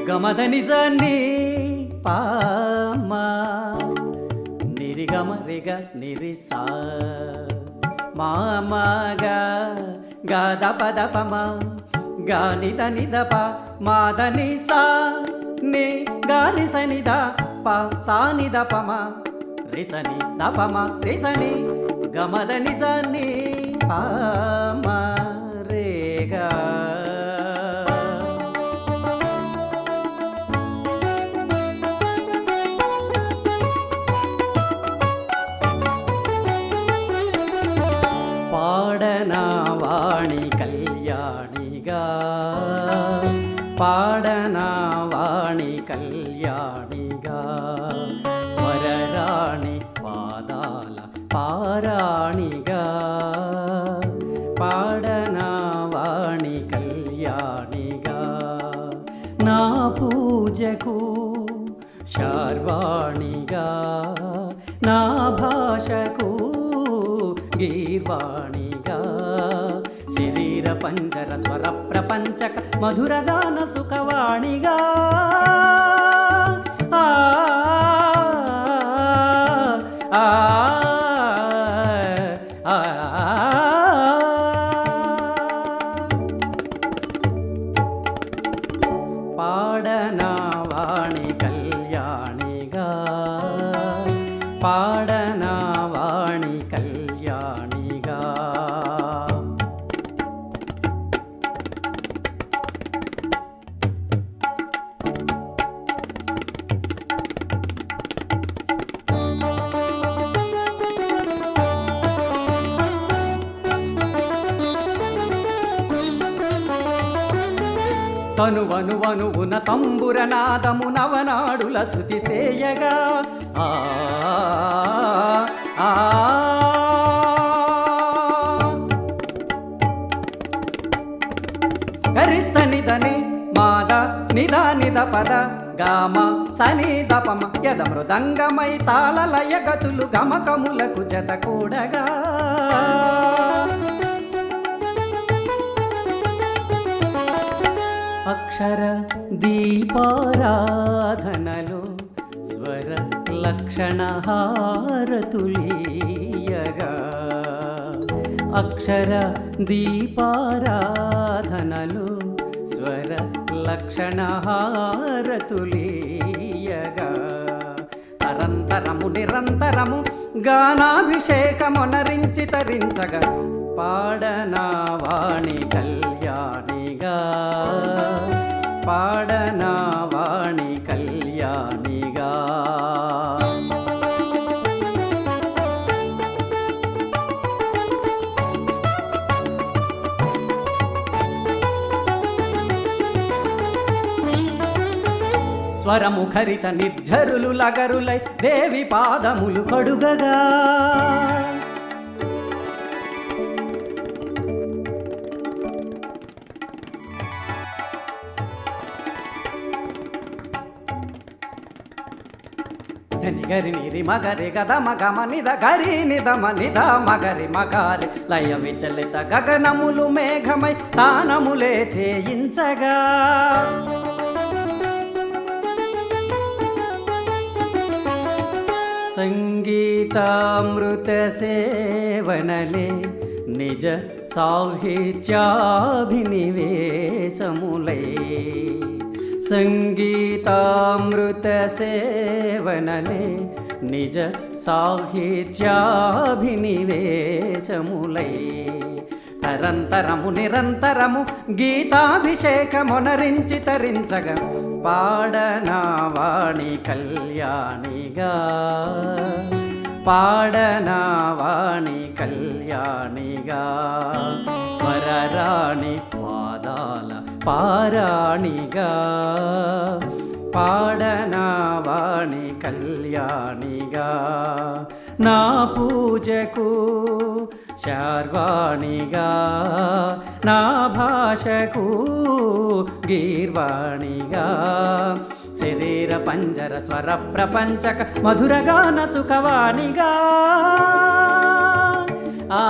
గమద నిజని పామ నిరిగమ రిగ నిరిసా మామగా గద పద పమ గానిద నిదప మాదని సా ని గాని సనిద ప సానిద పమ రిసని దపమ రిసని గమద నిజని పామ రేగా పాడనా వాణి కళ్యాణిగా పాడనా వాణి కళ్యాణిగా స్వరరాణి పాదాల పారాణిగా పాడనా వాణి కళ్యాణిగా నా పూజకు శార్వాణిగా నా భాషకు గీర్వాణిగా శరీర పంజర స్వర ప్రపంచక మధురగాన సుఖవాణిగా ఆ ఆ పాడనా వాణి కళ్యాణిగా పాడనా వాణి కళ్యాణిగా తనువనువనువున తంబురనాదము నవనాడుల శృతి సేయగా ఆ ఆ గరిసనిదని మాద నిద నిద పద గామ సని దపమ యద మృదంగమై తాళలయ గతులు గమకములకు జత కూడగా అక్షర దీపారాధనలో స్వర లక్షణ హారతులీయగా అక్షర దీపారాధనలో స్వర లక్షణ హారతులీయగా తరంతరము నిరంతరము గానాభిషేకమునరించి తరించగా పాడనా వాణి కళ్యాణిగా పాడనా వాణి కళ్యాణిగా స్వరముఖరిత నిర్ఝరులు లగరులై దేవి పాదములు కడుగగా గరి నిరి మగరి గద మగమ నిద గరి నిదమ నిద మగరి మగారి లయ విచలిత గగనములు మేఘమై తానములే చేయించగా సంగీతామృత సేవనలే నిజ సాహిత్యాభినివేశములై సంగీతామృత సేవనలే నిజ సాహిత్యాభినివేశములై తరంతరము నిరంతరము గీతాభిషేకమునరించి తరించగా పాడనా వాణి కళ్యాణిగా పాడనా వాణి కళ్యాణిగా స్వరరాణి పాదాల పారాణిగా పాడనా వాణి కళ్యాణిగా నా పూజకు శార్వాణిగా నా భాషకు గీర్వాణిగా శరీర పంజర స్వర ప్రపంచక మధురగాన సుఖవాణిగా ఆ